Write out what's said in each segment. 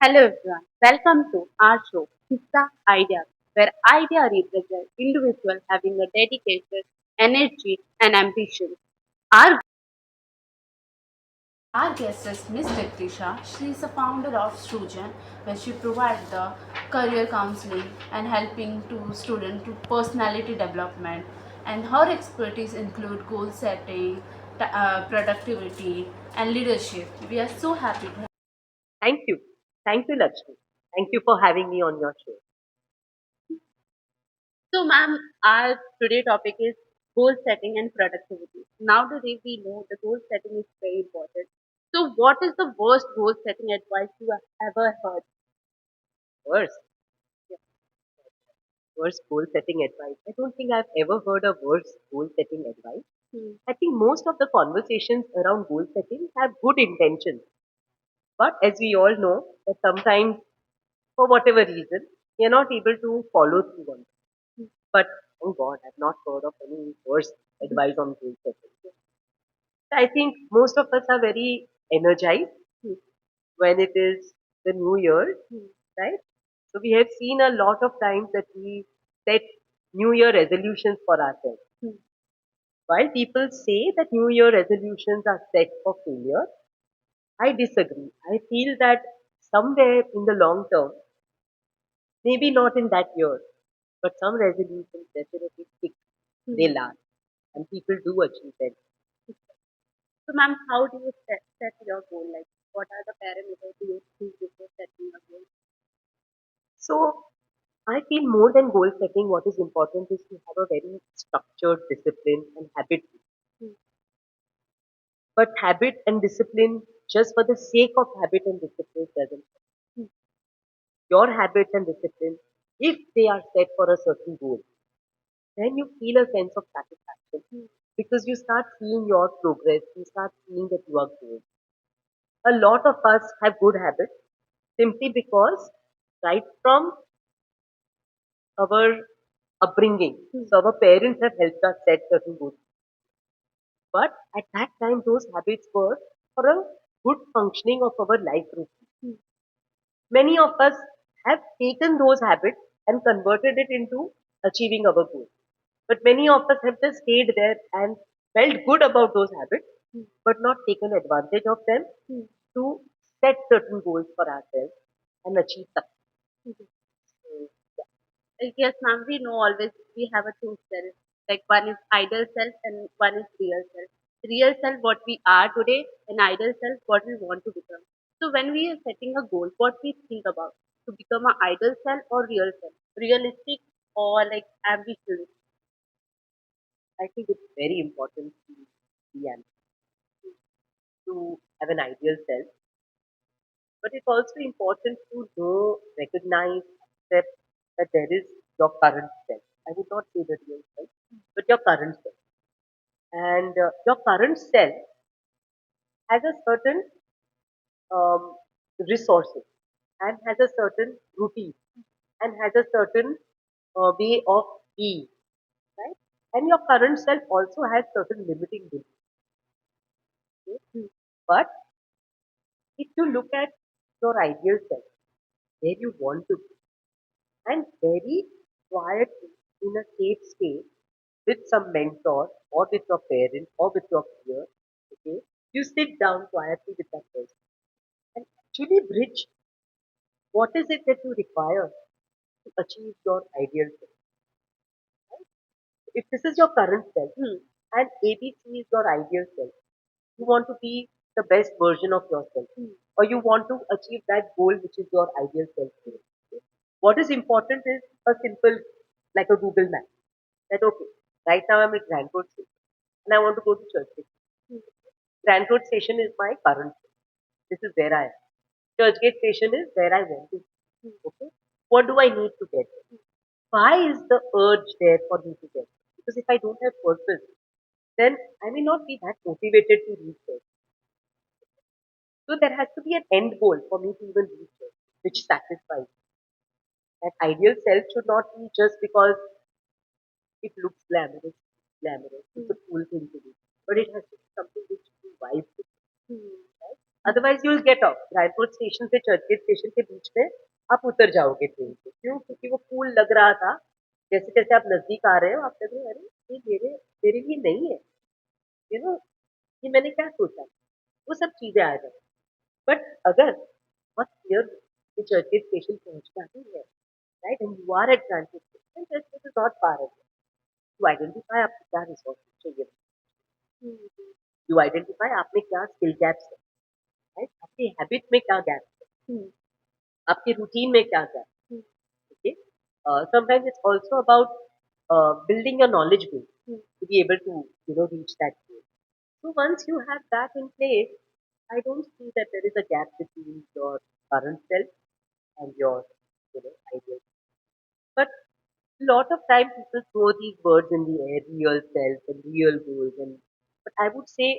Hello everyone, welcome to our show, Kissa IDEA, where idea represents individual having a dedicated energy and ambition. Our Our guest is Miss Jagdisha. She is the founder of Strujan, where she provides the career counseling and helping to students to personality development. And her expertise include goal setting, productivity, and leadership. We are so happy to have. Thank you. Thank you, Lakshmi. Thank you for having me on your show. so ma'am, our today topic is goal setting and productivity. Nowadays we know the goal setting is very important. So what is the worst goal setting advice you have ever heard? Worst, worst goal setting advice. I don't think I've ever heard a worst goal setting advice. Hmm. I think most of the conversations around goal setting have good intentions. But as we all know, that sometimes, for whatever reason, we are not able to follow through on it. But oh God, I've not heard of any worst advice on goal setting. I think most of us are very energized when it is the new year, right? So we have seen a lot of times that we set new year resolutions for ourselves. While people say that new year resolutions are set for failure, I disagree. I feel that somewhere in the long term, maybe not in that year, but some resolutions definitely stick, they last, and people do achieve them. So, ma'am, how do you set your goal? Like, what are the parameters do you choose before setting a goal? So I feel more than goal setting, what is important is to have a very structured discipline and habit. Hmm. But habit and discipline, just for the sake of habit and discipline, doesn't work. Hmm. Your habits and discipline, if they are set for a certain goal, then you feel a sense of satisfaction because you start seeing your progress, you start seeing that you are growing. A lot of us have good habits simply because right from our upbringing, so our parents have helped us set certain goals. But at that time, those habits were for a good functioning of our life routine. Many of us have taken those habits and converted it into achieving our goals. But many of us have just stayed there and felt good about those habits, but not taken advantage of them to set certain goals for ourselves and achieve success. So, Yes, ma'am, we know always we have a two self. Like, one is ideal self and one is real self. Real self, what we are today, and ideal self, what we want to become. So, when we are setting a goal, what we think about to become an ideal self or real self, realistic or like ambitious. I think it's very important to be to have an ideal self, but it's also important to know, recognize, accept that there is your current self. I would not say the real self, but your current self. And your current self has a certain um, resources and has a certain routine and has a certain way of being, right? And your current self also has certain limiting beliefs. Okay? But if you look at your ideal self, where you want to be, and very quietly in a safe space with some mentor or with your parent or with your peer, okay, you sit down quietly with that person and actually bridge what is it that you require to achieve your ideal self. If this is your current self and ABC is your ideal self, you want to be the best version of yourself or you want to achieve that goal which is your ideal self. What is important is a simple, like a Google map. That okay, right now I'm at Grand Road Station and I want to go to Church Station. Grand Road Station is my current place. This is where I am. Churchgate Station is where I want to be. Okay. What do I need to get there? Why is the urge there for me to get there? Because if I don't have purpose, then I may not be that motivated to reach there. So there has to be an end goal for me to even reach there, which satisfies. That ideal self should not be just because it looks glamorous, glamorous. It's a cool thing to do. But it has to be something which you vibe with. Right? Otherwise you will get of Raipur station से Churchgate station के बीच में आप उतर जाओगे train से। क्यों? क्योंकि वो पुल लग रहा था, जैसे जैसे आप नजदीक आ रहे हो आप लग रहे हो अरे ये मेरे मेरे लिए नहीं है, यू नो, ये मैंने क्या सोचा, वो सब चीजें आ जाए। बट अगर बहुत क्लियर चर्चगेट स्टेशन पहुंचना ही है, right, and you are at transit station, this is not far away, to identify आपको क्या रिसोर्सेज चाहिए, यू आइडेंटिफाई आप में क्या स्किल गैप्स है, राइट, आपकी हैबिट में क्या गैप है, आपके रूटीन में क्या गैप है, okay. Sometimes it's also about building your knowledge base to be able to, reach that goal. So once you have that in place, I don't see that there is a gap between your current self and your, ideal. But a lot of time people throw these words in the air, real self and real goals, and but I would say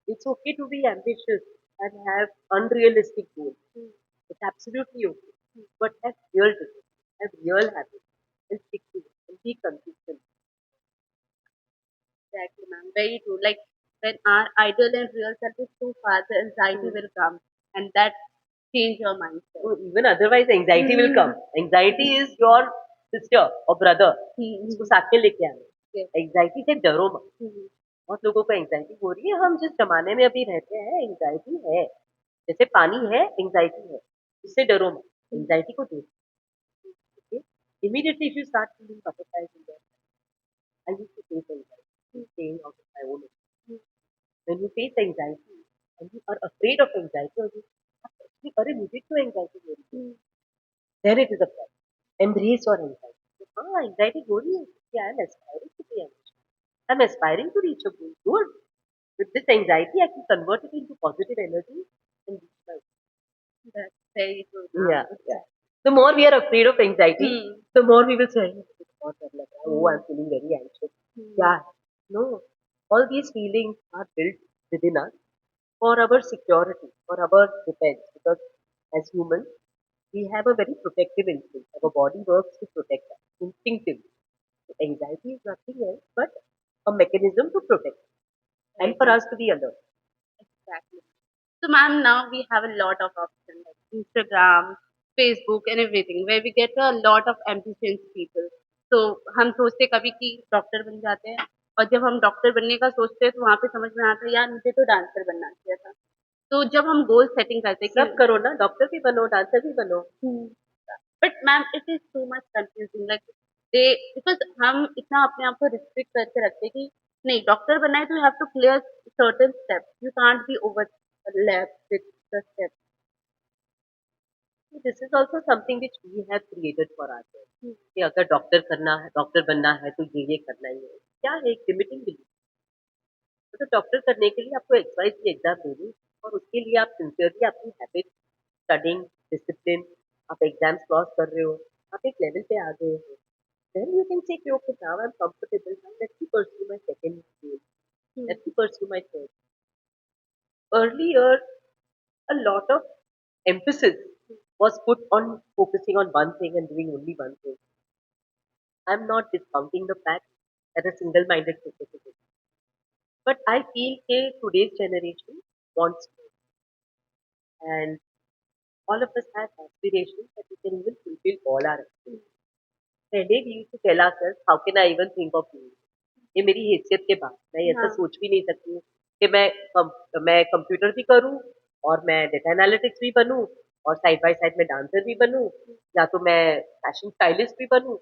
it's okay to be ambitious and have unrealistic goals. It's absolutely okay. But have real discipline, have real habits, and stick to it, and be consistent. Exactly, ma'am. Very true. Like when our ideal and real self is too far, the anxiety Hmm. will come, and that change your mindset. So even otherwise, anxiety will come. Anxiety is your sister or brother. इसको साथ में लेके आना। Yes. Anxiety से डरो मत। Mhm. बहुत लोगों को एंजाइटी हो रही है, हम जिस जमाने में अभी रहते हैं एंजाइटी है, जैसे पानी है एंजाइटी है, इससे डरो मत, एंजाइटी को देखो। Immediately if you start feeling butterflies in there, I used to face anxiety, staying out of my own. When you face anxiety and you are afraid of anxiety, or you अरे मुझे क्यों anxiety हो रही है, then it is a problem. Embrace your anxiety. हाँ anxiety हो रही है, I am aspiring to be ambitious. I am aspiring to reach a goal. Good. With this anxiety, I can convert it into positive energy and reach my goal. That's very true, Yeah, ma'am. yeah. The more we are afraid of anxiety, the more we will say, "मुझे बहुत डर लग रहा है, oh, I'm feeling very anxious." क्या है? No, all these feelings are built within us for our security, for our defense. Because as humans, we have a very protective instinct. Our body works to protect us instinctively. So anxiety is nothing else but a mechanism to protect us and for us to be alert. Exactly. So, ma'am, now we have a lot of options like Instagram, Facebook, and everything, where we get a lot of ambitious people. तो हम सोचते कभी कि doctor बन जाते हैं, और जब हम डॉक्टर बनने का सोचते हैं तो वहाँ पे समझ में आता है यार मुझे तो डांसर बनना चाहिए था। तो जब हम गोल सेटिंग करते हैं सब कि करो ना, डॉक्टर भी बनो, डांसर भी बनो। But ma'am it is too much confusing like they because हम इतना अपने आप को रिस्ट्रिक्ट करके रखते हैं कि नहीं डॉक्टर बनना है तो you have to clear certain steps you can't be overlap with the steps this is also something which we have created for ourselves कि अगर डॉक्टर करना है, डॉक्टर बनना है तो ये करना ही है। क्या है एक लिमिटिंग बिलीफ। तो डॉक्टर करने के लिए आपको एक्सरसाइज की एग्जाम देनी और उसके लिए आप सिंसियरली अपनी हैबिट, स्टडिंग, डिसिप्लिन, आप एग्जाम्स क्रॉस कर रहे हो, आप एक लेवल पे आ गए हो, then you can say कि okay now I'm comfortable, now let me pursue my second goal, let me pursue my third. Earlier a lot of emphasis was put on focusing on one thing and doing only one thing. I'm not discounting the fact that a single-minded focus is it. But I feel that today's generation wants more. And all of us have aspirations that we can even fulfill all our aspirations. पहले we used to tell ourselves, how can I even think of doing it? ये मेरी हैसियत के बाद मैं ऐसा सोच भी नहीं सकती हूँ कि मैं कंप्यूटर भी करूँ और मैं डेटा एनालिटिक्स भी बनूँ और साइड बाय साइड में डांसर भी बनूँ या तो मैं फैशन स्टाइलिस्ट भी बनूँ।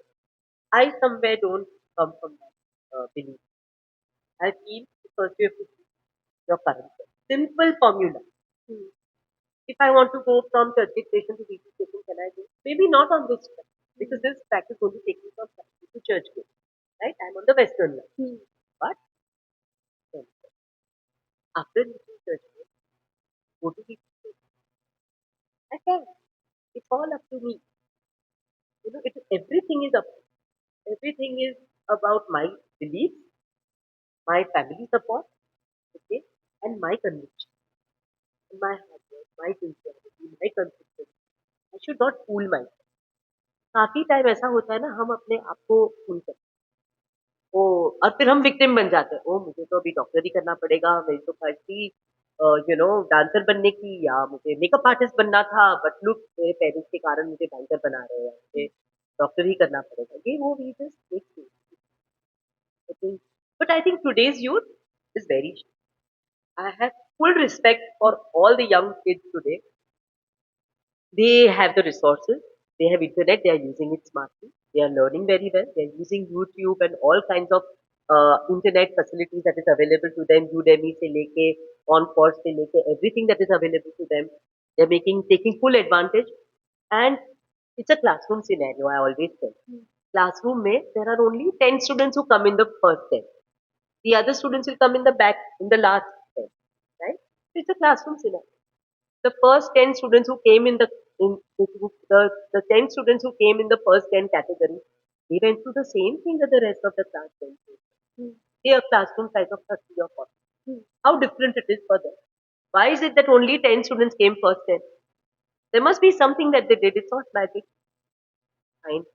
I somewhere don't come from that belief. I feel first you have to see your current self. Simple formula. If I want to go from Churchill station to BT station, can I go? Maybe not on this track because this track is going to take me from Churchill to Churchgate. Right? I'm on the western line. But then, after reaching Churchgate, go to BT station. I can. It's all up to me. Everything is up. Everything is about my beliefs, my family support, okay, and my conviction, my hard work, my sincerity, my consistency. I should not fool myself. काफी time ऐसा होता है ना हम अपने आप को भूल करते हैं। ओ और फिर हम विक्टिम बन जाते हैं। ओ मुझे तो अभी डॉक्टरी करना पड़ेगा, मेरी तो फर्जी डांसर बनने की या मुझे मेकअप आर्टिस्ट बनना था, बट लुक मेरे पेरेंट्स के कारण मुझे बैंकर बना रहे हैं, मुझे डॉक्टर ही करना पड़ेगा, ये वो reasons but I think today's youth is very, I have full respect for all the young kids today. They have the resources, they have internet, they are using it smartly, they are learning very well, they are using YouTube and all kinds of internet facilities that is available to them, Udemy se leke, on course se leke, everything that is available to them, they are taking full advantage. And it's a classroom scenario, I always say. Classroom mein, there are only 10 students who come in the first 10. The other students will come in the back, in the last 10, right? It's a classroom scenario. The first 10 students who came in the 10 students who came in the first 10 category, they went through the same thing that the rest of the class went through. They are classroom size of 30 or 40. How different it is for them. Why is it that only 10 students came first 10? There must be something that they did. It's not magic. Find,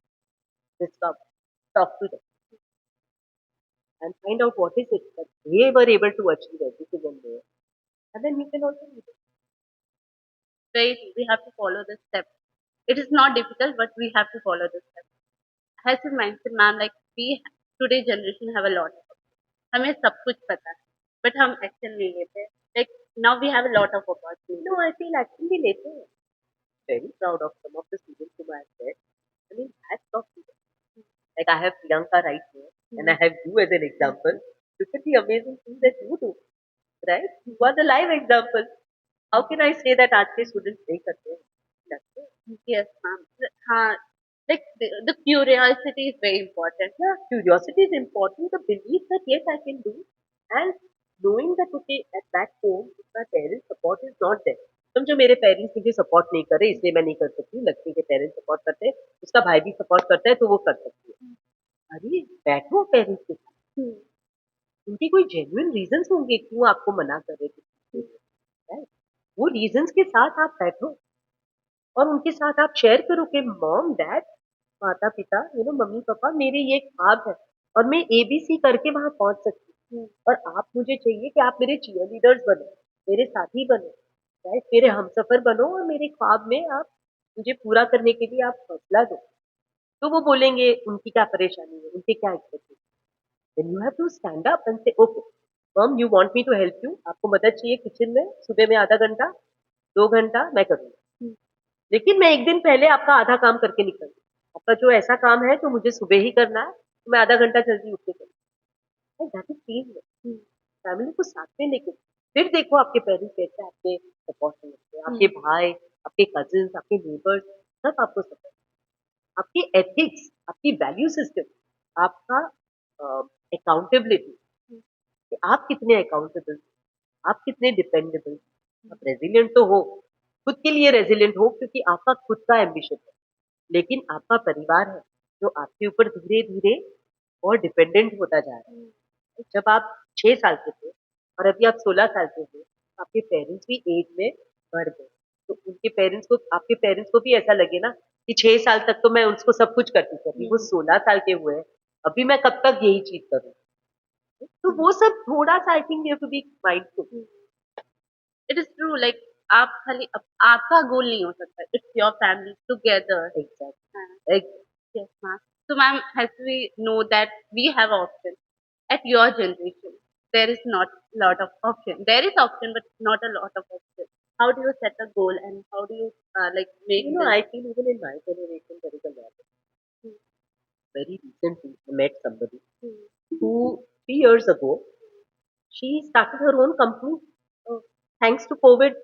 discover, talk to them, and find out what is it that they were able to achieve everything in there. And then you can also do it. Right? We have to follow the steps. It is not difficult, but we have to follow the steps. As you mentioned, ma'am, like we today generation have a lot. हमें सब कुछ पता है, but हम action नहीं लेते. Like now we have a lot of opportunities. No, I feel actually later. Very proud of some of the students whom I have met. I mean, hats off to them. Like I have Priyanka right here, and I have you as an example. Look at the amazing things that you do, right? You are the live example. How can I say that आज के students नहीं करते हैं? करते हैं. Yes, ma'am. हाँ, like the curiosity is very important. Yeah, curiosity is important. The belief that yes, I can do, and knowing that okay, at back home, if my parents' support is not there. समझो मेरे parents मुझे support नहीं कर रहे इसलिए मैं नहीं कर सकती, लक्ष्मी के पेरेंट्स सपोर्ट करते हैं, उसका भाई भी सपोर्ट करता है तो वो कर सकती है. अरे बैठो पेरेंट्स के साथ, उनके कोई जेन्युइन रीजंस होंगे क्यों आपको मना कर रहे थे, right? वो रीजंस के साथ आप बैठो और उनके साथ आप शेयर करो कि मॉम डैड, माता पिता, मम्मी पापा, मेरे ये ख्वाब है और मैं एबीसी करके वहां पहुंच सकती हूँ और आप मुझे चाहिए कि आप मेरे चीयर लीडर्स बनो, मेरे साथी बनो, राइट, मेरे हमसफर बनो और मेरे ख्वाब में आप मुझे पूरा करने के लिए आप हौसला दो. तो वो बोलेंगे उनकी क्या परेशानी है, उनके क्या expectation. Then you have to stand up and say okay mom, you want me to help you, आपको मदद चाहिए किचन में, सुबह में आधा घंटा 2 घंटा मैं करूंगी, लेकिन मैं एक दिन पहले आपका आधा काम करके निकल, आपका जो ऐसा काम है जो मुझे सुबह ही करना है तो मैं आधा घंटा जल्दी उठ के करूँ. That is team work. Family को साथ में लेके फिर देखो आपके पेरेंट्स कैसे आपके सपोर्ट करते हैं, आपके भाई, आपके कजिन्स, आपके नेबर्स, सब आपको सपोर्ट, आपकी एथिक्स, आपकी वैल्यू सिस्टम, आपका अकाउंटेबिलिटी, कि आप कितने अकाउंटेबल, आप कितने डिपेंडेबल, आप रेजिलिएंट तो हो, खुद के लिए रेजिलिएंट हो क्योंकि आपका खुद का एम्बिशन है, लेकिन आपका परिवार है जो आपके ऊपर धीरे धीरे और डिपेंडेंट होता जा रहा है. जब आप 6 साल के थे और अभी आप 16 साल के हो, आपके पेरेंट्स भी एज में बढ़ गए, तो उनके पेरेंट्स को, आपके पेरेंट्स को भी ऐसा लगे ना कि 6 साल तक तो मैं उसको सब कुछ करती थी, वो 16 साल के हुए हैं, अभी मैं कब तक यही चीज करूँ. तो वो सब थोड़ा सा I think you to be mindful. It is true. Like आप खाली आपका गोल नहीं हो सकता. It's your family together. Exactly. Yes, ma'am. So, ma'am, as we know that we have options at your generation, there is not lot of option. There is option, but not a lot of option. How do you set a goal and how do you like make this? I feel even in my generation there is a lot. Very recently, I met somebody who 3 years ago she started her own company. Thanks to COVID,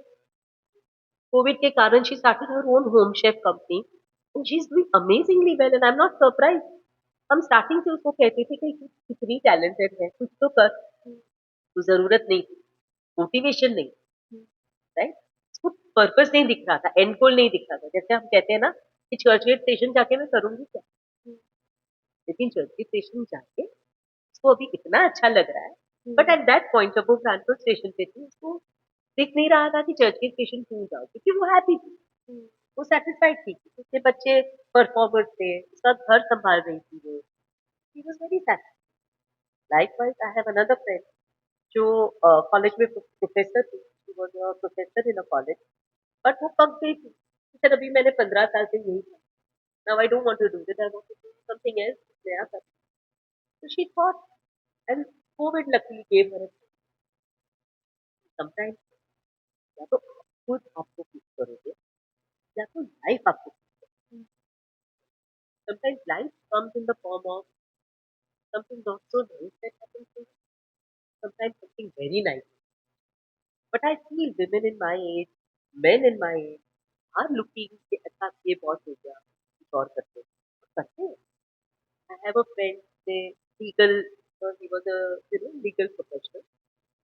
COVID के कारण she started her own home chef company and she's doing amazingly well and I'm not surprised. हम starting से उसको कहते थे कि कितनी talented है, कुछ तो कर, तो जरूरत नहीं थी, मोटिवेशन नहीं, राइट, उसको पर्पस नहीं दिख रहा था, एंड गोल नहीं दिख रहा था. जैसे हम कहते हैं ना कि चर्च गेट स्टेशन जाके मैं करूंगी क्या, लेकिन चर्च गेट स्टेशन जाके उसको अभी इतना अच्छा लग रहा है, बट एट दैट पॉइंट जब वो कानपुर स्टेशन पे थी उसको दिख नहीं रहा था कि चर्च गेट स्टेशन क्यों जाओ, क्योंकि वो हैप्पी थी, वो सेटिस्फाइड थी, उसके बच्चे परफॉर्मर थे, उसका घर संभाल रही थी वो, she was very satisfied. Likewise I have another friend जो कॉलेज में प्रोफेसर थी, she was a professor in a college, but वो पक गई थी। सर अभी मैंने 15 साल से यही किया। Now I don't want to do this, I want to do something else, नया कर। So she thought, and COVID luckily gave her a sometimes या तो आप खुद आपको पिक करोगे या तो लाइफ आपको। sometimes life comes in the form of something not so nice that happens to you, sometimes something very nice. But I feel women in my age, men in my age are looking कि अच्छा ये बहुत हो गया, कुछ और करते हैं। करते हैं। I have a friend, say legal, he was a legal professional.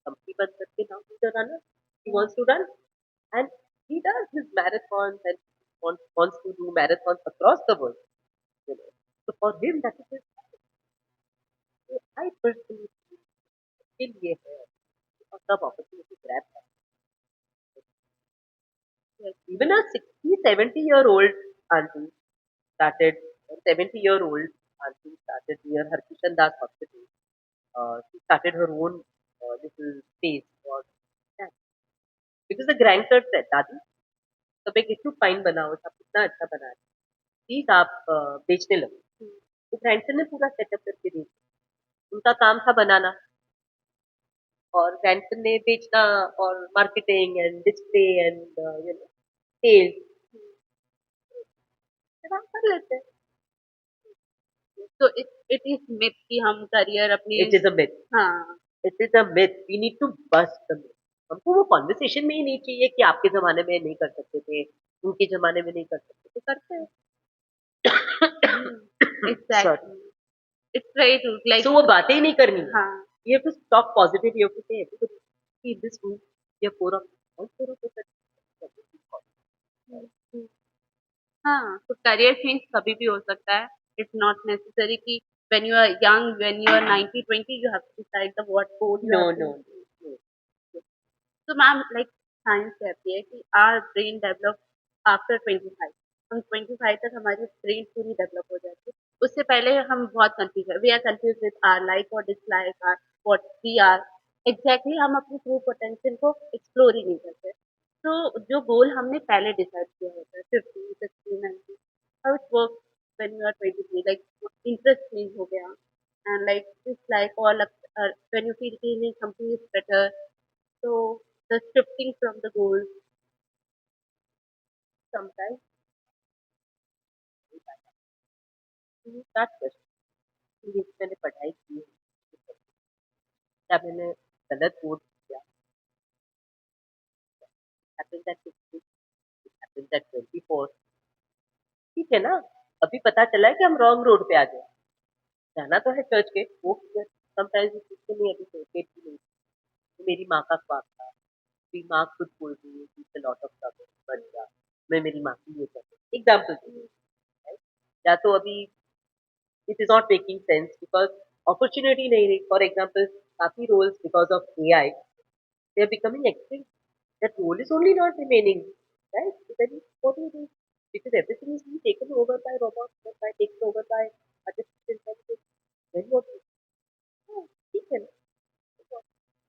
Company बंद करके now he's a runner. He wants to run and he does his marathons and wants to do marathons across the world. You know. So for him that is his I personally feel ये है और सब opportunity grab है. Yes, even a 60, 70-year-old auntie started, 70-year-old auntie started near Harkishan Das Hospital. She started her own little space for that. Because the grandson said, दादी सब एक इतना fine बनाओ, सब इतना अच्छा बना रहे, प्लीज आप बेचने लगो। तो ग्रैंडसन ने पूरा सेटअप करके दे दिया। उनका काम था बनाना और ग्रैंडसन ने बेचना और marketing and display and sales आराम कर लेते हैं। So it is myth कि हम करियर अपनी इट इज अ मिथ, हाँ it is a myth, we need to bust the myth. हमको वो कॉन्वर्सेशन में ही नहीं चाहिए कि आपके जमाने में नहीं कर सकते थे, उनके जमाने में नहीं कर सकते थे, करते हैं। Sorry. exactly it's very true like सो वो बातें ही नहीं करनी है। हाँ You have to talk positive. You have to say everybody, see this room, ये forum, all forum is हम्म, हाँ तो करियर चेंज कभी भी हो सकता है इट्स नॉट नेसेसरी कि when you are young when you are 90 20 you have to decide the what goal you no, have no, to no. तो मैम लाइक साइंस कहती है कि आर ब्रेन डेवलप आफ्टर 25 हम 25 तक हमारी ब्रेन पूरी develop हो जाती है उससे पहले हम बहुत कंफ्यूज है we are confuse with or like और dislike or what we are exactly हम अपनी ट्रू पोटेंशियल को एक्सप्लोर ही नहीं करते तो जो गोल हमने पहले डिसाइड किया होता है 50 60 90 how it work when you are 23 like interest change हो गया and like dislike or when you feel something is better so the shifting from the goals sometimes That question जिस मैंने पढ़ाई की है, क्या मैंने गलत वोट किया? Happens at 50, it happens at 24. ठीक है ना? अभी पता चला है कि हम रॉन्ग रोड पे आ गए। जाना तो है चर्च के, वो समटाइम्स इसके नहीं अभी सोचे भी नहीं। तो मेरी माँ का ख्वाब था। मेरी माँ खुद बोल रही है कि लॉट ऑफ ट्रबल बन जा। मैं मेरी माँ की ये कर एग्जाम्पल दे रही हूँ, right? या तो अभी it is not making sense because opportunity नहीं रही. For example, काफी roles because of AI, they are becoming extinct. That role is only not remaining, right? So then what do you do? Because everything is being taken over by robots, or by taken over by artificial intelligence. Then what do you do? Oh, ठीक है ना?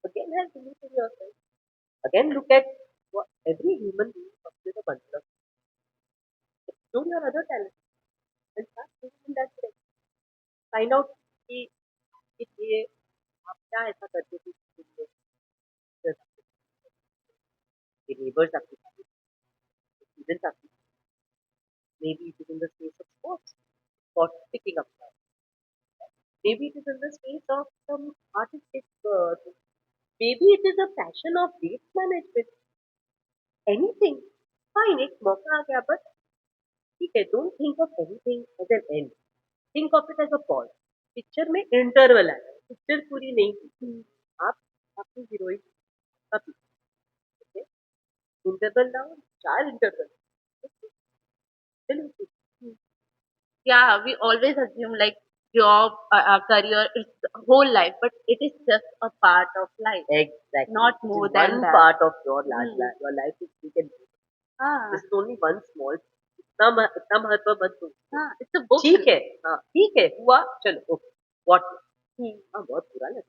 Again, have belief in yourself. Again, look at what every human being comes with a bunch of explore your other talents and start moving in that direction. Find out कि ये आप क्या ऐसा करते थे जिसमें the neighbors आपके साथ, students आपके साथ, maybe it is in the space of sports, sports picking up now. Maybe it is in the space of some artistic thing. Maybe it is a passion of waste management. Anything. Fine, एक मौका आ गया but ठीक है, don't think of anything as an end. Think of it as a pause. Picture में interval आया, picture पूरी नहीं की। आप आपकी हीरोइन का पीछे इंटरवल ना 4 इंटरवल चलो yeah we always assume like job career is whole life but it is just a part of life exactly. not It more is than one that part of your life. hmm. Your life is big and big. हाँ This is only one small. इतना महत्व मत दो। हाँ it's a book ठीक है, हाँ ठीक है, हुआ चलो ओके। What hmm. हाँ बहुत बुरा लगा,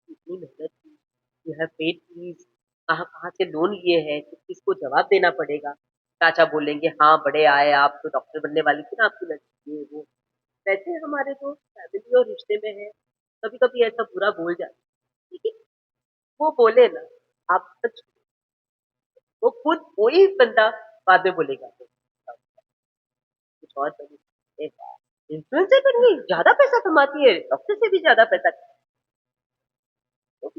इतनी मेहनत की, यू हैव पेड फीस, कहाँ-कहाँ से लोन लिए हैं, किस-किसको जवाब देना पड़ेगा। चाचा बोलेंगे, "हाँ, बड़े आए, आप तो डॉक्टर बनने वाली थी ना आपकी लड़की ये वो।" वैसे हमारे जो फैमिली और रिश्ते में है, कभी-कभी ऐसा बुरा बोल जाते हैं। लेकिन वो बोले ना, आप सच वो खुद वही बंदा बाद में बोलेगा कुछ और बनी। अरे वाह! इन्फ्लुएंसर बन गई, ज़्यादा पैसा कमाती है, डॉक्टर से भी ज़्यादा पैसा कमाती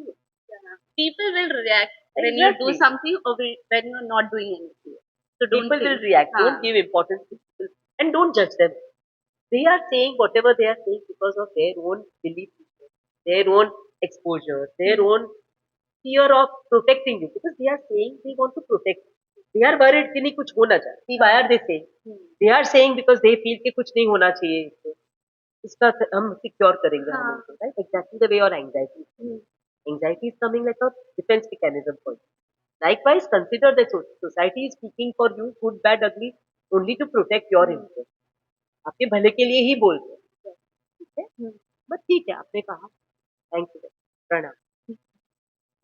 है। Yeah. People will react when you do Exactly. something or when you're not doing anything. So don't People will think. react. हाँ. Don't give importance to people and don't judge them. They are saying whatever they are saying because of their own belief system, their own exposure, their own fear of protecting you because they are saying they want to protect. They are worried कि नहीं कुछ होना चाहिए. See, why are they saying? They are saying because they feel कि कुछ नहीं होना चाहिए इसको. इसका हम सिक्योर करेंगे हम हाँ. उनको, right? Exactly the way your anxiety. Anxiety is coming like a defense mechanism for you. Likewise, consider that society is speaking for you, good, bad, ugly, only to protect your interest. आपके भले के लिए ही बोलते हैं, ठीक है? बस ठीक है, आपने कहा, थैंक यू, प्रणाम,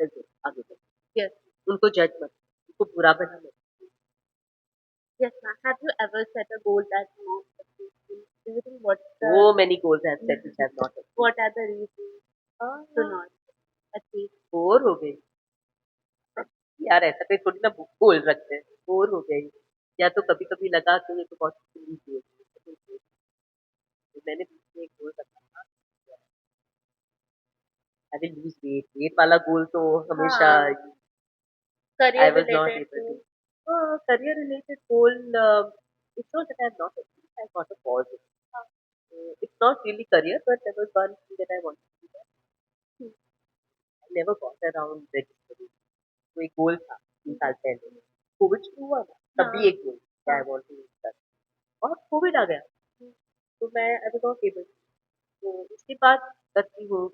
चलते आगे बढ़ते। Yes. उनको जज मत, उनको बुरा बना मत। Yes, ma'am. Have you ever set a goal that not successful? Do you think So many goals I have set which I have not achieved. what are the reasons to not achieve? Bore हो गई यार ऐसा कोई थोड़ी ना गोल रखते हैं bore हो गई या तो कभी कभी लगा कि ये तो बहुत silly goal है। तो मैंने बीच में एक गोल रखा था आई विल लूज वेट वाला गोल तो हमेशा हाँ. I Career was not related able to. to. Career related goal, it's not that I have not achieved, I got a pause. It's not really career, but there was one thing that I wanted to do. I never got around registering. तो एक गोल था 3 साल पहले Covid शुरू हुआ ना तभी एक गोल आई वांट टू कर और कोविड आ गया तो मैं आई वाज नॉट एबल तो उसके बाद करती हूँ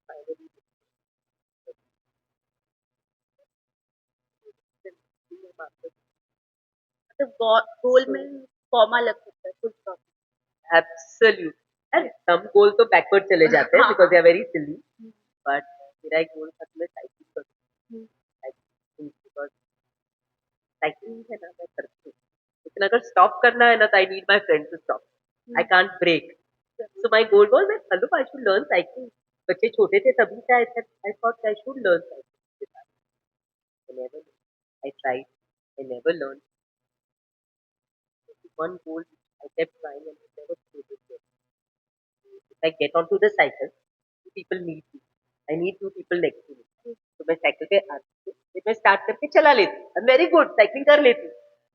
फाइनली मतलब गोल सो में कॉमा लग सकता है full stop. Absolute and some goal तो बैकवर्ड चले जाते हैं because they are very silly but मेरा एक गोल था कि मैं साइकिल करूँ बिकॉज साइकिलिंग है ना मैं करती हूँ लेकिन अगर स्टॉप करना है ना तो I need my friend to stop I can't brake so my goal was that hello I should learn cycling बच्चे छोटे थे तभी से I thought I should learn cycling I never I tried I never learn one goal I kept trying and I never could it. If I get onto the cycle, two people meet me. I need two people next to me. तो मैं cycle पे आती हूँ फिर मैं start करके चला लेती हूँ वेरी गुड साइकिलिंग कर लेती हूँ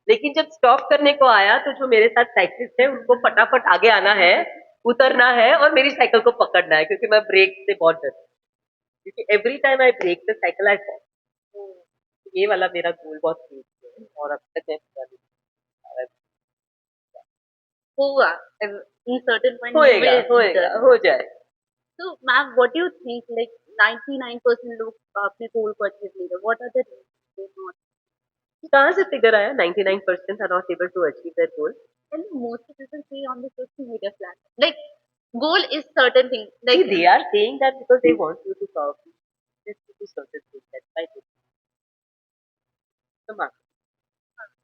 लेकिन जब स्टॉप करने को आया तो जो मेरे साथ साइकिलिस्ट है उनको फटाफट आगे आना है उतरना है और मेरी साइकिल को पकड़ना है क्योंकि मैं ब्रेक से बहुत डरती हूँ क्योंकि every time I brake the cycle I fall ये वाला मेरा गोल बहुत तेज है और अब तक मैं पूरा नहीं कर पाया। होगा. In certain point you होएगा will होएगा done. हो जाए So ma'am, what do you think? Like 99% लोग अपने गोल को अचीव नहीं कर. What are the reasons they not? कहाँ से फिगर आया 99% are not able to achieve their goal And most of people say on the social media platform, like goal is certain thing. see Like they are saying that because they want you to just to do certain things that's why they the market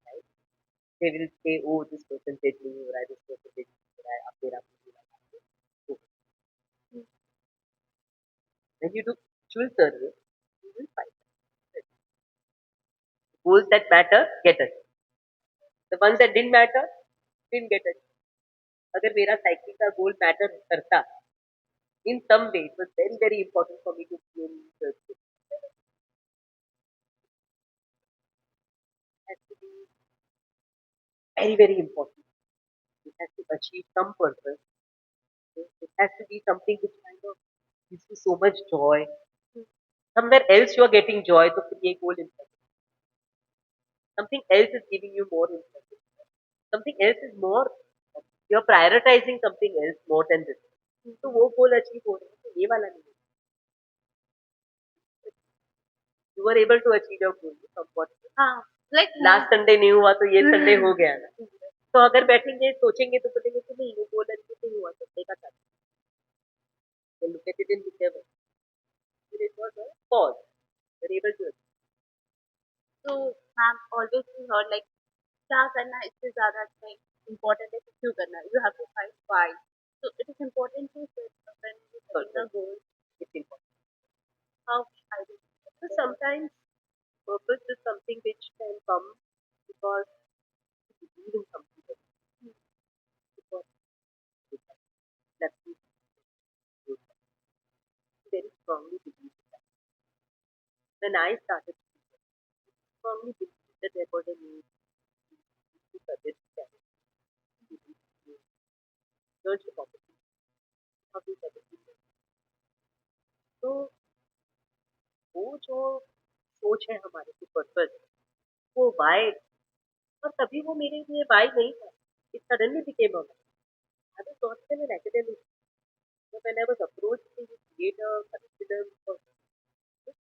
right they will say oh this percentage नहीं हो रहा है this percentage नहीं हो रहा है अब मेरा so when you do actual survey you will find that goals that matter get achieved the ones that didn't matter didn't get achieved अगर मेरा साइकिल का गोल मैटर करता in some way it was very important for me to be in research it has to be very important it has to achieve some purpose it has to be something which kind of gives you so much joy somewhere else you are getting joy to create goal important something else is giving you more important something else is more you're prioritizing something else more than this तो वो goal achieve हो रहा है तो ये वाला नहीं you are able to achieve your goal somewhat हाँ, like लास्ट संडे नहीं हुआ तो ये संडे हो गया ना तो अगर बैठेंगे सोचेंगे तो बोलेंगे कि नहीं ये गोल अचीव नहीं हुआ संडे का था look at it in whichever it was a pause we're able to. तो ma'am always we heard like क्या करना है इससे ज़्यादा अच्छा है, इम्पोर्टेंट है कि क्यों करना है, you have to find why. So it is important to set when you setting a Purpose. goal, It's important. how I will. So sometimes purpose is something which can come because you believe in something else. Because that's you very strongly believe in that. When I started, strongly believe that there was a need to suggest that to search for opportunity, how to suggest it. तो वो जो सोच है हमारे की purpose, वो Y, और तभी वो मेरे लिए वाई नहीं था. It suddenly became a why. I was not still an academic. So when I was approached to create a curriculum for this,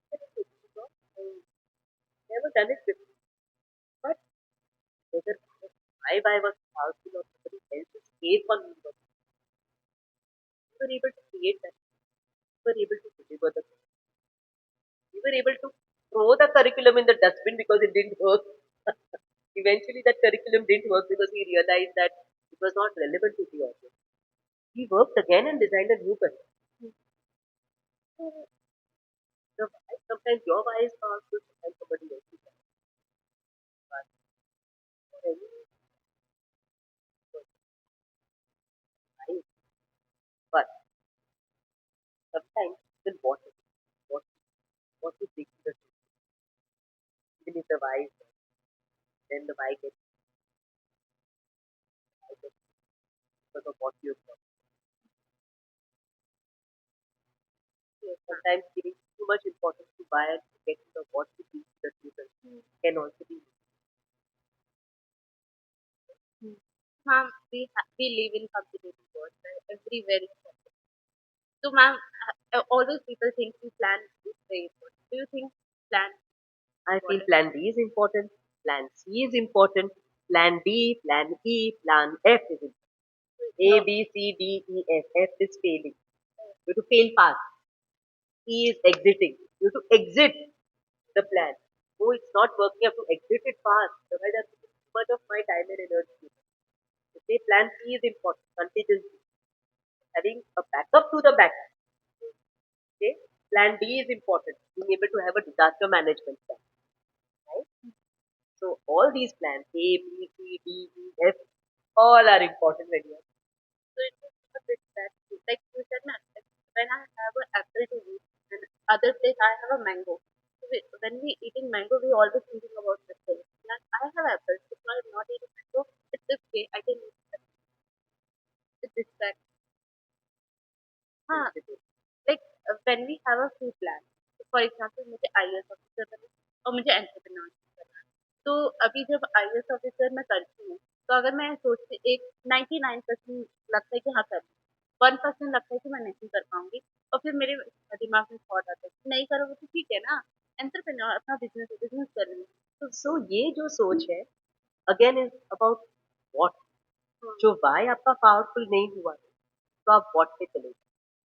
I never done it before. But whether my why was powerful or somebody else's faith on me was, we were able to create that. We were able to deliver the. We were able to throw the curriculum in the dustbin because it didn't work. Eventually, that curriculum didn't work because we realized that it was not relevant to the audience. We worked again and designed a new curriculum. So, the why, sometimes your why is powerful, sometimes somebody else's why. For any why, but sometimes even what, what you think the even if the why is there, then the why gets because of what you've done. Sometimes giving too much importance to why and forgetting the what to teach the student can also be. Ma'am, we live in competitive world, right? Everywhere is competitive. So ma'am, always people think we plan is very important. Do you think plan I feel important? plan B is important, plan C is important, plan D, plan E, plan F is important. A, No. B, C, D, E, F. F is failing. You have to fail fast. E is exiting. You have to exit the plan. Oh, it's not working. You have to exit it fast. Otherwise, I'm putting too much of my time and energy. They say plan C is important. Contingency. Having a backup to the backup. Okay. Plan D is important. Being able to have a disaster management plan. Right? So all these plans A, B, C, D, E, F, all are important when you are. So it is a bit that like you said, na, like when I have an apple to eat and other place I have a mango. So when we eating mango, we always thinking about the thing. Like I have apples. If I'm not eating mango, it's okay. I can eat this back. हाँ, like when we have a food plan, for example मुझे IAS officer बनना है और मुझे entrepreneurship करना है, तो अभी जब आईएएस ऑफिसर मैं करती हूँ, तो अगर मैं सोचती एक 99% लगता है कि हाँ कर 1% लगता है कि मैं नहीं कर पाऊंगी और फिर मेरे दिमाग में थॉट आता है कि नहीं करोगे तो ठीक है ना, एंटरप्रेन्योर अपना बिजनेस कर रही हूँ। तो So ये जो सोच है again is about what. जो why आपका powerful नहीं हुआ है, तो आप what पे चले जाओ.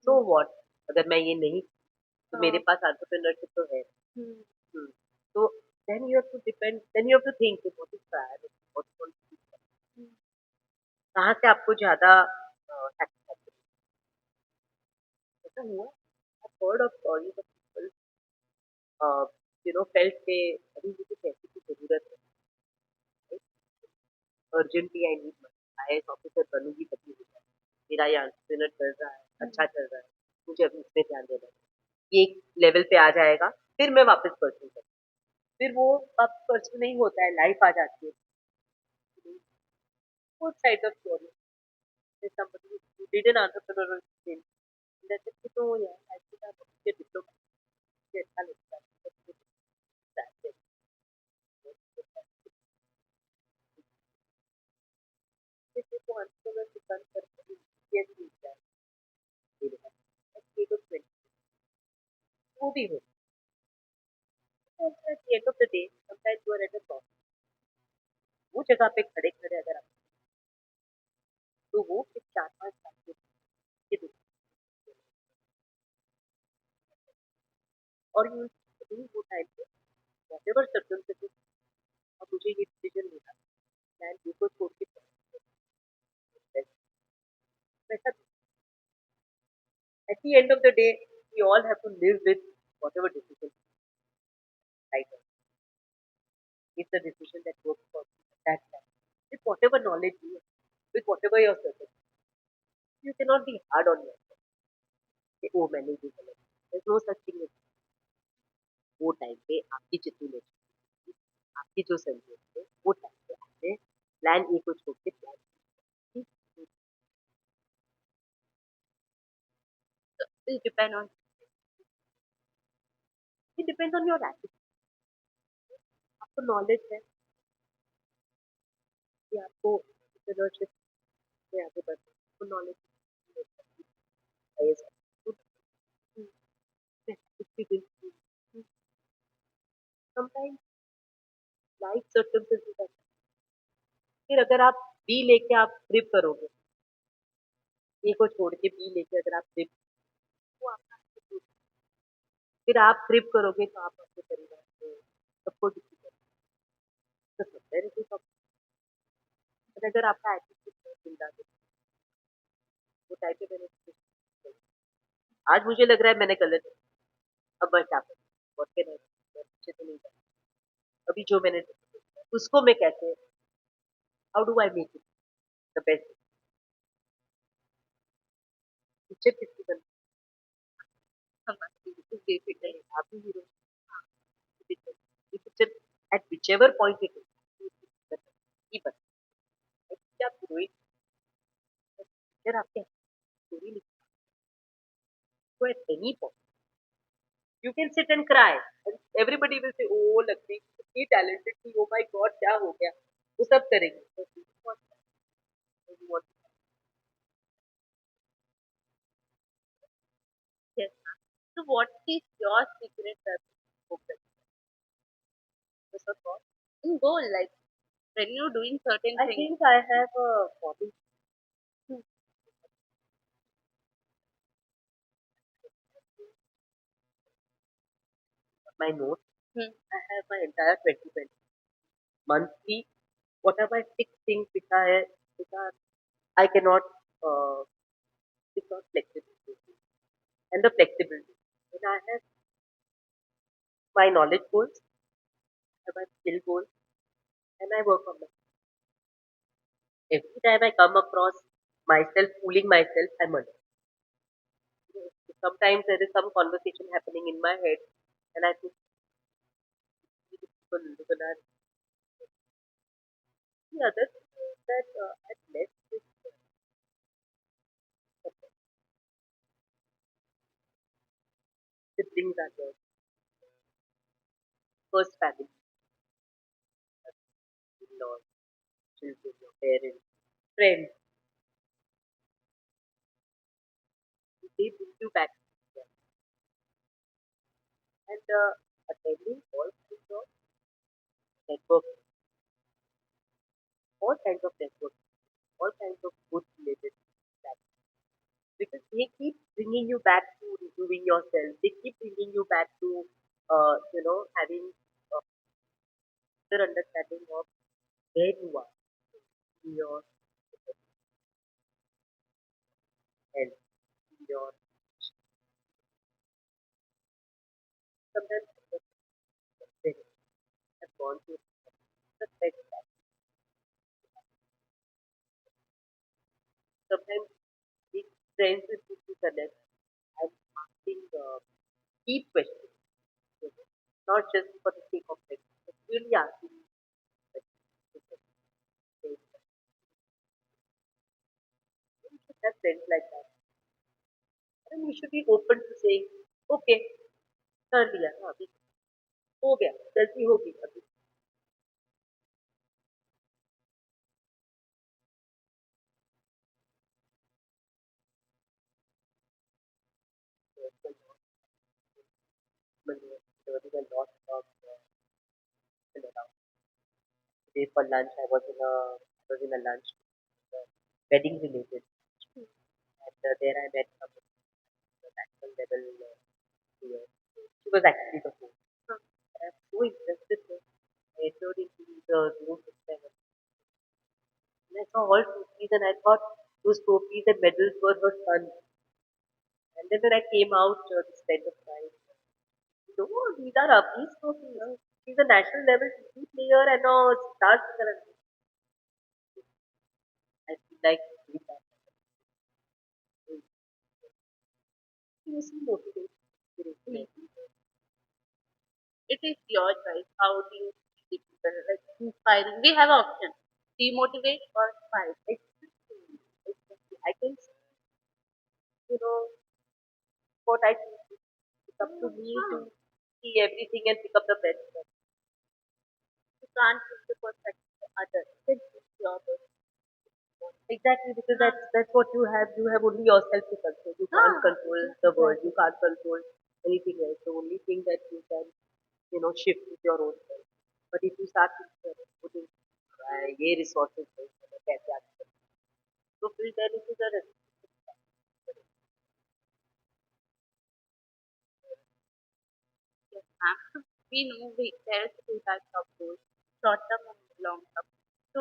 So what? अगर मैं ये नहीं, तो मेरे पास entrepreneurship तो है. Hmm. So then you have to depend. Then you have to think कि what is priority, what you want to do. कहाँ से आपको ज्यादा satisfaction ऐसा हुआ? I've heard of stories of people, felt के अभी मुझे पैसे की जरूरत है, urgently I need money, IAS officer बनूंगी तभी होगा, मेरा ये एंटरप्रेन्योर चल रहा है, अच्छा चल रहा है, मुझे अभी इसमें ध्यान देना है, ये एक लेवल पे आ जाएगा, फिर मैं वापस परस्यू करूँ. फिर वो अब परस्यू नहीं होता है, लाइफ आ जाती है. Both sides of story. There's somebody who did an entrepreneurial thing. जैसे कि तो यार ऐसे का मुझे डिप्लोमा मुझे अच्छा लगता है. जैसे को entrepreneurship बंद करके yes मिलता है. वो भी हो. At the end of the day, sometimes you are at a loss. वो जगह पे खड़े खड़े अगर आप, तो वो फिर 4-5 साल के दुख और you थिंक वो टाइम पे whatever circumstances अब मुझे ये डिसीजन लेना है मैं को छोड़ के वैसा at the end of the day we all have to live with whatever decision right it's a decision that works for you at that time with whatever knowledge you have with whatever your circumstances you cannot be hard on yourself कि ओ मैंने ये गलत there's no such thing as वो time पे आपकी जितनी maturity आपकी जो सेंसेस थे वो टाइम पे आपने प्लान ए को छोड़ के plan It depend on. it depends on your attitude आपको नॉलेज है कि आपको entrepreneurship में आगे बढ़ना है आपको नॉलेज समटाइम्स लाइफ सर्कमस्टेंसेस फिर अगर आप बी लेके आप ट्रिप करोगे ए को छोड़ के बी लेके अगर आप ट्रिप तो आपका फिर आप ट्रिप करोगे तो आप अपने परिवार को सबको दुखी करोगे तो समवेयर इट इज अगर आपका एटीट्यूड जिंदा है वो टाइप पे मैंने आज मुझे लग रहा है मैंने गलत है अब बस आप व्हाट कैन आई अच्छे तो नहीं कर अभी जो मैंने उसको मैं कैसे how do I make it the best picture किसकी बन Basically. आप ही हीरो पिक्चर ये picture at which ever point it is ही बन क्या हीरोइन पिक्चर आपके स्टोरी लिखो at any point you can sit and cry and everybody will say oh लगती इतनी टैलेंटेड थी ओ माय गॉड क्या हो गया वो सब करेंगे Yes. So what is your secret focus? In goal, like when you're doing certain I things. think I have a hobby, Hmm. my notes. Hmm. I have my entire 2020 monthly. What are my six things which are I cannot it's not flexibility and the flexibility. And I have my knowledge goals, I have my skill goals, and I work on them. Every time I come across myself fooling myself, I'm under. Sometimes there is some conversation happening in my head, and I think people look at that. The other thing is that I've left with siblings are there, first family, in-laws, children, your parents, friends, they bring you back. And attending all kinds of network, all kinds of network, all kinds of good related that because they keep bringing you back to reviewing yourself. They keep bringing you back to having a better understanding of where you are in your health, in your sometimes have gone through the best time. Sometimes the friends with whom you connect and asking deep questions, you know, not just for the sake of it, but really asking questions. You should have friends like that. And you should be open to saying, okay, कर लिया हाँ अभी हो गया गलती होगी अभी there was a lot of around. Today for lunch I was in a lunch wedding related and there I met some national level players. She was actually the host. so impressed with him. I entered into the room with them. And I saw all trophies and I thought those trophies and medals were her son. And then when I came out, this friend of mine, no, these are Abhi's trophies. She's a national level TP player and a star singer. I feel like doing that. Seriously motivates, inspirational. It is your choice. How do you see people like inspiring? We have options: demotivate or inspire. Exactly. Exactly. I can see, you know, what I choose. It's up to me to see everything and pick up the best one. You can't choose the perspective of others. You can choose your perspective. Exactly, because that's what you have. You have only yourself to control. You can't control the world. You can't control anything else. The only thing that you can, shift is your own self. But if you start putting ये resources है, मैं कैसे आगे बढ़ूं? तो फिर then it is a Yes, ma'am. So we know there is two types of goals: short term and long term. So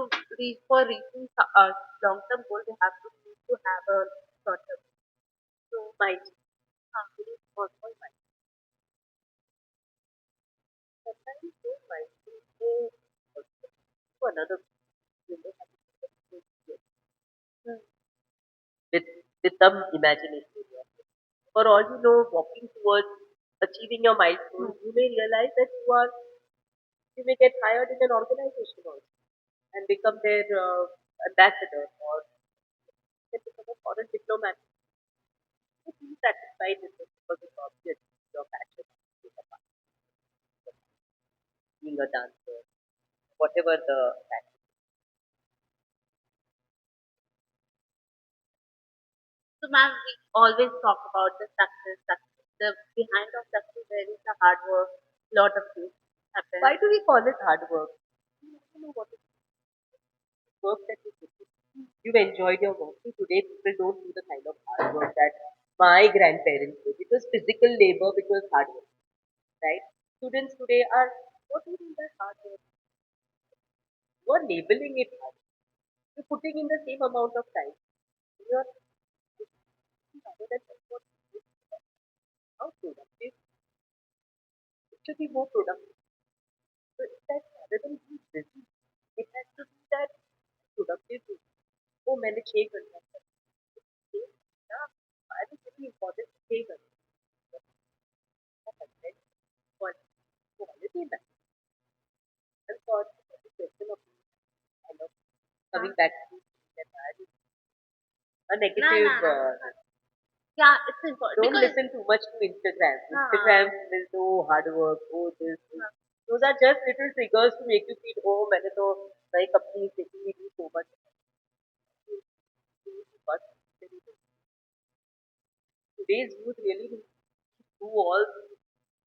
for reaching a long term goal, we have to need to have a short term. So mind. it is possible. Sometimes your mind will go to another you know, with with some imagination. In your head. For all you know, walking towards achieving your milestone, you may realize that you may get hired in an organization also and become their ambassador or can become a foreign diplomat. You feel satisfied with this because it's obvious your passion, being a dancer, whatever the passion. So, ma'am, we always talk about the success, success. The behind of success, there is a hard work, lot of things happen. Why do we call it hard work? You don't know what is work that you put in. You've enjoyed your work. See, today people don't do the kind of hard work that my grandparents did. It was physical labor, it was hard work, right? Students today are, what do you mean by hard work? You're labeling it hard. You're putting in the same amount of time. You're rather than what how productive. It should be more productive. So it's that rather than being busy, it has to be that productive. Oh, मैंने 6 घंटा किया I think it's important to take a content quality back. And for the question of kind of coming back to that a No, no, negative no. Yeah, it's important don't because listen too much to Instagram. हाँ, Instagram will do hard work, oh this. Those are just little triggers to make you feel, oh मैंने तो my company is making me do so much. But today's youth really need to do all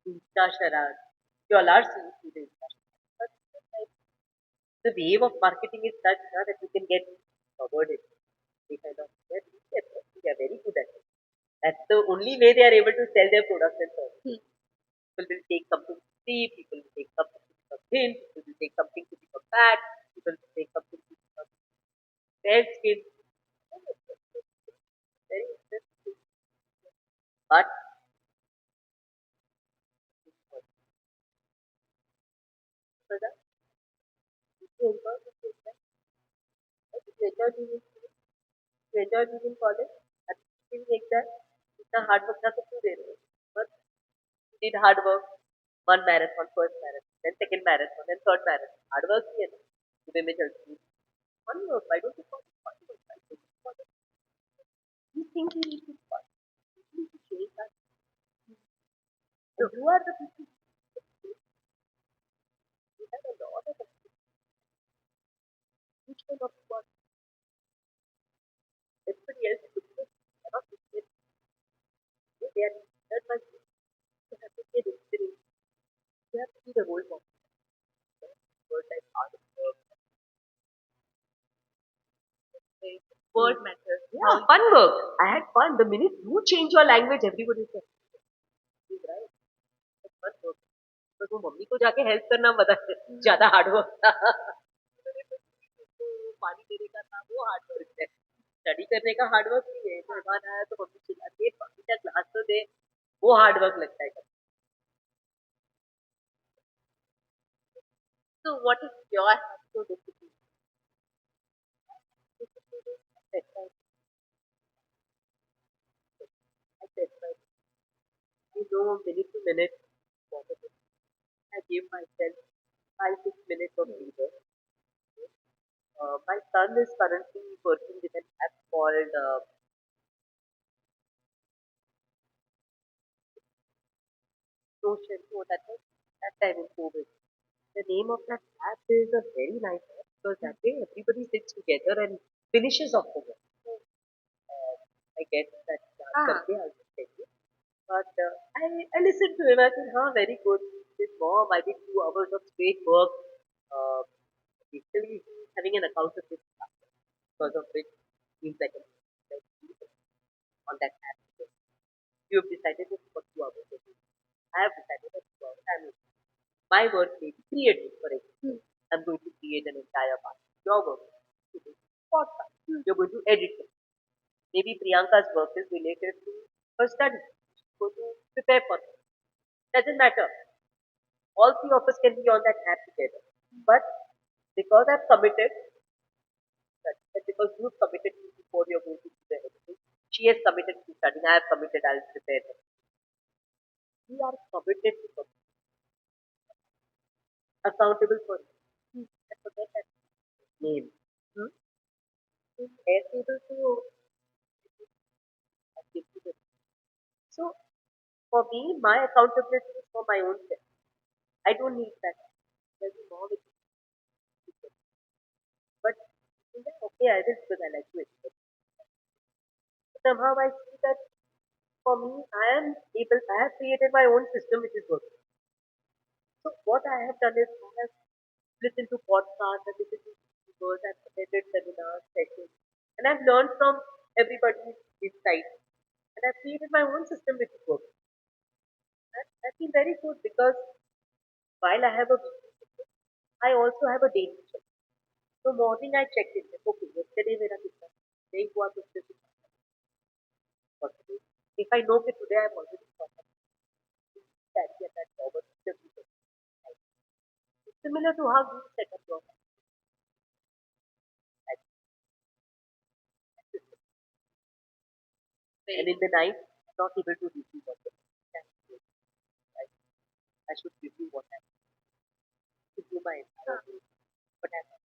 the Insta charade. You all are seeing through the Insta charade. But the wave of marketing is such now that you can get covered in. They kind of, they are very good at it. That's the only way they are able to sell their products and services. People will take something to see, people will take something to become thin, people will take something to become fat, people will take something to become fair skin. Very interesting. But for that, if you enjoy this business, if you enjoy being in school, if you enjoy being in college, and you make that, इतना hard work ना तो क्यों दे रहे हो? But you did hard work, one marathon, first marathon, then second marathon, then third marathon. Hard work ही है ना. सुबह में चलती हूँ. Fun work. Why don't you call it fun work? Why don't you call it? You think you need to fun. You need to change that. So you are the people who have a lot of experience. Which one of you are everybody else is looking at you. Cannot look at you. They are inspired by you. You have to get inspiration. You have to be the role model. Word like hard work. like, word matters. Yeah, fun work. I had fun. The minute you change your language, everybody says, right. It's fun work. बस वो mummy को जाके help करना बता ज़्यादा hard work था। मेरे को पानी देने का था वो हार्ड वर्क है। स्टडी करने का हार्ड वर्क नहीं है। मेहमान आया तो मम्मी चिल्लाती है पानी का ग्लास तो दे, वो हार्ड वर्क लगता है। So what is your habit discipline? Set my, I set my, I know minute to minute what it is. I give myself 5 6 minutes of breather. My son is currently working with an app called Notion. So that was that time in COVID. The name of that app is a very nice app because that way everybody sits together and finishes off the work. Uh, I guess that someday I'll just tell you. But I listened to him. I said, "Huh, very good. With mom, I did 2 hours of straight work. Uh, Basically, he's having an account of this because of which seems like on that app. You have decided to for 2 hours a day. I have decided that 2 hours. My work may be creative, for example. I'm going to create an entire part. Your work is to do podcast. You're going to edit it. Maybe Priyanka's work is related to her study. She's going to prepare for it. Doesn't matter. All three of us can be on that app together. But because I've committed, that because you've committed to before you're going to do the editing, she has committed to studying, I have committed, I'll prepare them. We are committed to accountable for it. I forget that name. Hmm? Able to give you the. So for me, my accountability is for my own self. I don't need that. There's more with people. But okay, I will because I like to express. Somehow I see that for me, I have created my own system which is working. So what I have done is I have listened to podcasts, I've listened to YouTubers, I've attended seminars, sessions, and I've learned from everybody's insights. And I've created my own system which is working. And I feel very good because while I have a weekly system, I also have a daily check. So morning I checked it. Okay, yesterday मेरा कितना नहीं हुआ तो उससे possible. If I know that today I'm already caught up, carry that forward. Just similar to how you set up your life. And in the night, not able to review what happened. I should review what happened, review my entire day, what happened.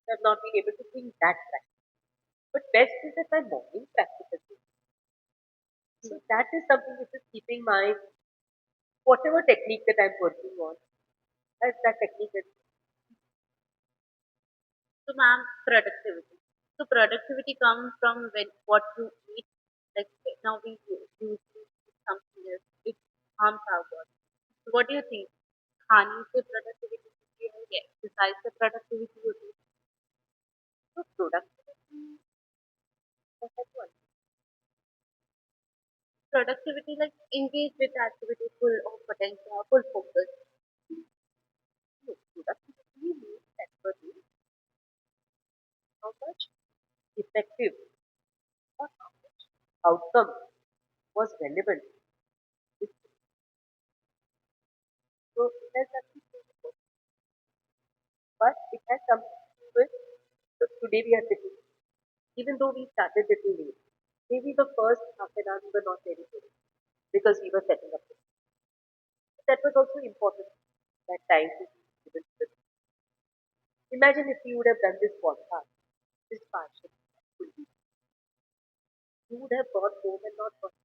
I've not been able to bring that back. But best is that my morning practice is good. So that is something which is keeping my whatever technique that I'm working on, as that technique is So ma'am, productivity. So productivity comes from when what you eat. Like now we use something else. It harms our body. So what do you think? खाने से productivity होती है या exercise से productivity होती है? so productivity. I have to Productivity like engage with activity full of potential, full focus. understand productivity means actually how much effective or how much outcome was relevant. So it has nothing to do with it, but it has something to do with so today we are sitting. Even though we started little late, maybe the first half an hour we were not very good because we were setting up. That was also important. That time to be given to the. Imagine if you would have done this podcast, this partial, would be you would have gone home and not gone.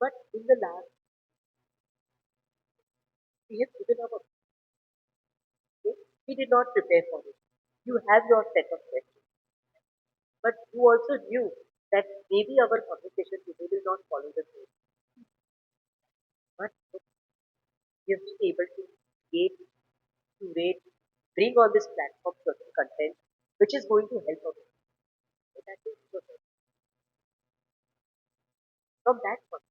But in the last, we have given our okay? We did not prepare for it. You have your set of questions, but you also knew that maybe our conversation today will not follow the same. But we have been able to create, curate, bring on this platform certain content which is going to help us. So that is the From that point,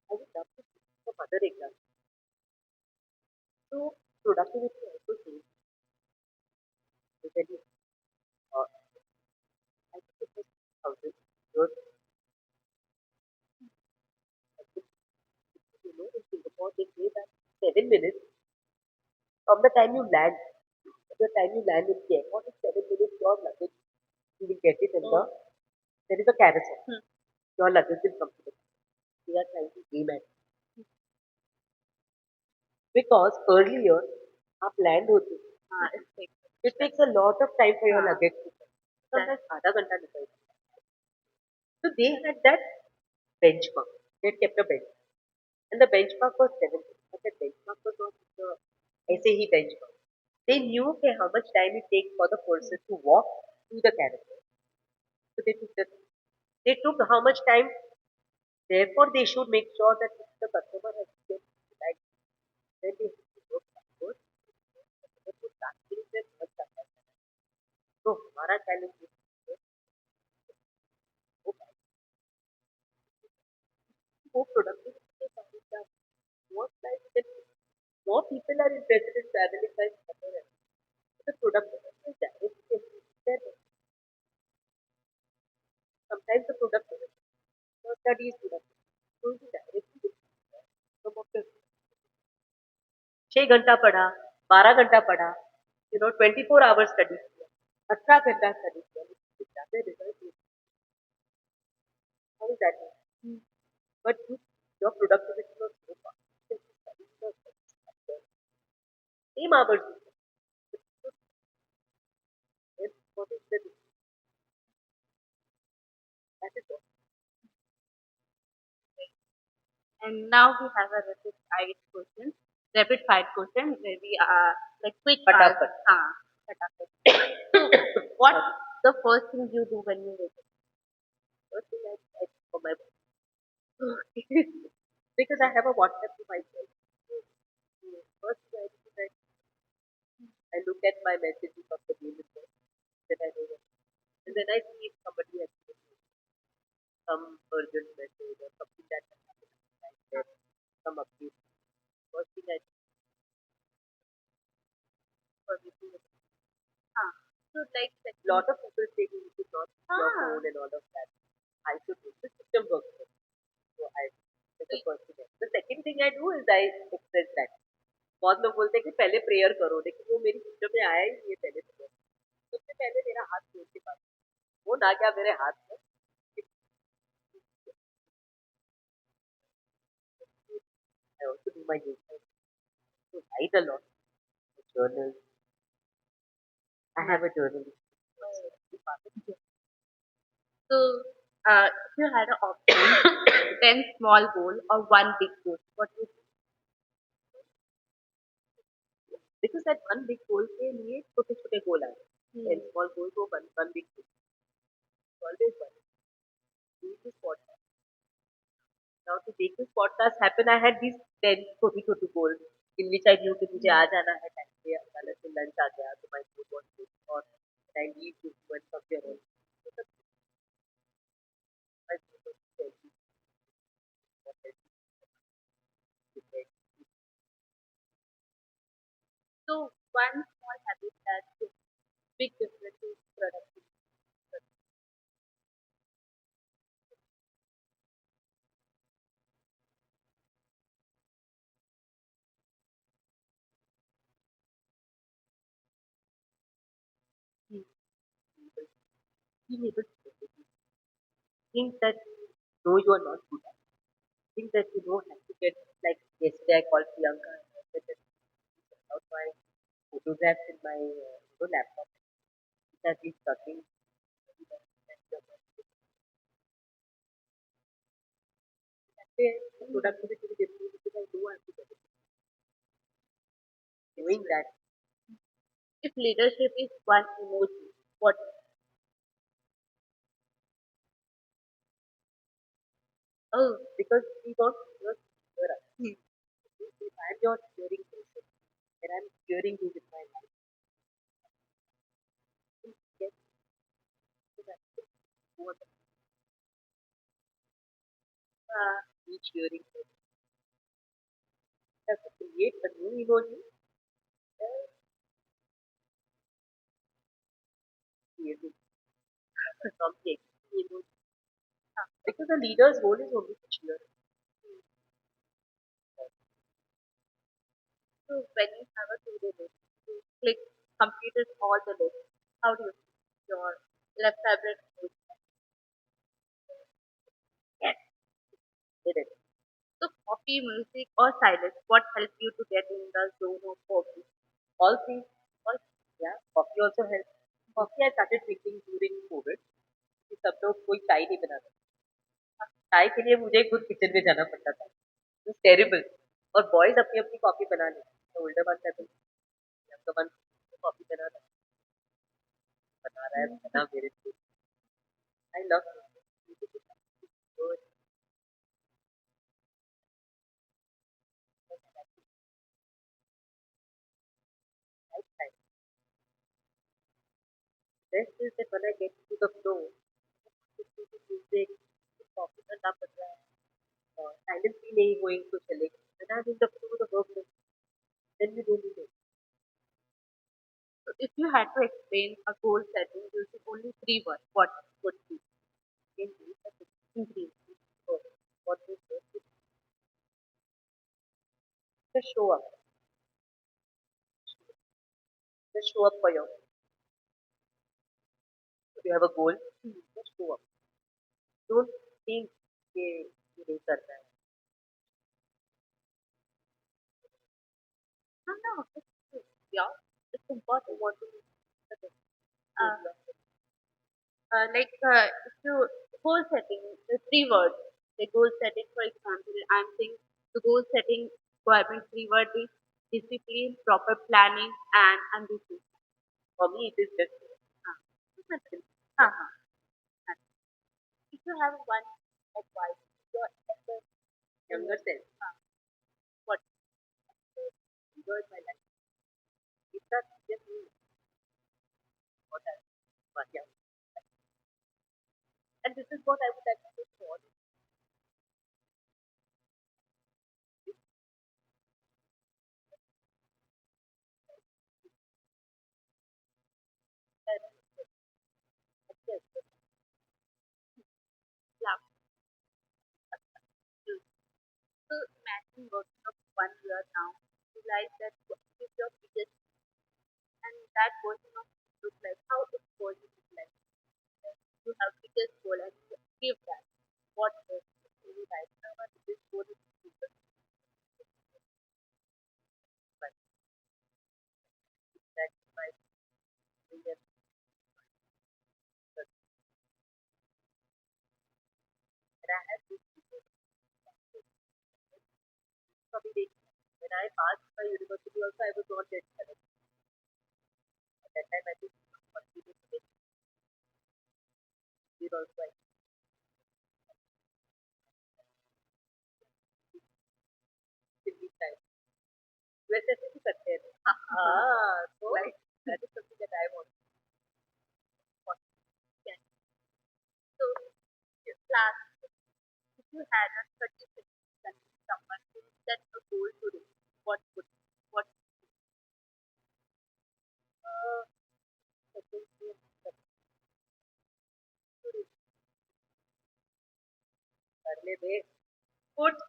I would love to see some other examples. So productivity also changed. When you, I think it was 2000 years, I think, in Singapore, they say that 7 minutes from the time you land, the time you land in the airport, is 7 minutes, your luggage, you will get it in the, there is a carousel. Your luggage will come to the, they are trying to aim at. Because earlier, आप land होते थे, it takes a lot of time for your luggage to come. Sometimes आधा घंटा निकल जाता है. So they had that benchmark. They had kept a benchmark. And the benchmark was 7 minutes. But the benchmark was not ऐसे ही benchmark. They knew okay, how much time it takes for the person to walk to the character. So they took how much time. Therefore, they should make sure that if the customer has to get right, then they have to work backwards. Customer को starting से बहुत ज्यादा है. तो हमारा challenge ये है वो वो productivity के साथ क्या what like that more people are interested in traveling by summer. The productivity is directly there. Sometimes the productivity your study is productive. So it is directly some of the 6 घंटा पढ़ा 12 घंटा पढ़ा 24 hours study किया 18 घंटा study किया लेकिन ज्यादा result how is that but your productivity was so fast studying the same hours then what is the that is what And now we have a rapid fire question where we are like quick फटाफट fatafat. So, what the first thing you do when you wake first thing I do for my because I have a WhatsApp to myself. So, first thing I do is I look at my messages of the day before that I know what. And then I see if somebody has given me some urgent message or something that has happened in my life, then some update. First thing I do for waking up? Ah, so like lot of people say you should not use your phone and all of that. I should do the system works for me. So I that's the first thing. The second thing I do is I express that. बहुत लोग बोलते हैं कि पहले prayer करो लेकिन वो मेरी सिस्टम में आया ही नहीं है पहले प्रेयर सबसे पहले मेरा हाथ जोड़ के पास वो ना क्या मेरे हाथ में I also do my news so write a lot journal I have a journal so if you had an option, 10 small goal or one big goal, what would you because that one big goal के लिए छोटे छोटे goal आए Hmm. and small goal को one big goal always one do this podcast now to make this podcast happen I had these 10 छोटी छोटी goals in which I knew कि मुझे आ जाना है टाइम पे अचानक से लंच आ गया तो my food was good or I need to go and come here so that's my food was healthy what healthy food So one small habit that makes big difference in productivity. being able to think that no you are not good at think that you don't have to get like yesterday I called Priyanka and I said that out my photographs in my laptop it has been stuck productivity will improve because I know I have to get it. Doing that If leadership is one emoji, what? oh because we want to hear us. If I'm your steering person and I'm steering you with my life, yes, so that Each hearing have to create a new emoji. uh, Creating from the existing emoji. Because the leader's role is only to cheer. So when you have a to-do list, you click completed all the list. How do you feel? Your left tablet goes, yes, Did it. so coffee, music, or silence, what helps you to get in the zone of focus? All things, all, yeah, coffee also helps. Coffee I started drinking during COVID कि सब लोग कोई चाय नहीं बनाता। चाय के लिए मुझे खुद किचन में जाना पड़ता था। It's terrible. और बॉयज अपनी अपनी कॉफी बना लेते। Older one seven younger one coffee बना रहा है बना मेरे लिए। I love good time. Best is that when I get to the flow music coffee करना पड़ रहा है और साइलेंसली नहीं गोइंग तो चलेगा। When I in the flow the work then we don't need So if you had to explain a goal setting using only three words, what would be? it in three what is it? Just show up. Just show up for your if you have a goal, just show up. Don't think कि ये नहीं करना है। No, no, yeah, it's important. Want to be Uh, if you goal setting, the three words. The goal setting, for example, I'm saying the goal setting requirement three word is discipline, proper planning, and ambition. for me it is just हाँ, simple. हाँ, हाँ, हाँ. If you have one advice, your younger, younger self. हाँ, what Enjoy my life. It's not just me what I but yeah. And this is what I would like to say for all that yes, love. So imagine working of 1 year now, realize that what is your biggest and that version of look like how it was look like. You have biggest goal and you achieve that. What is really right now and this goal is super but that's my opinion. But and I have this comedy. When I passed my university also I was not that correct. At that time I think continued to get here also I still be time. वैसे भी करते हैं हाँ so like that is something that I want yes. So last if you had a 30 seconds that someone to set a goal today, what uh, second thing करने दे put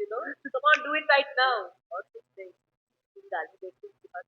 you know come on do it right now और कुछ नहीं तुम गाली देख के उसके बाद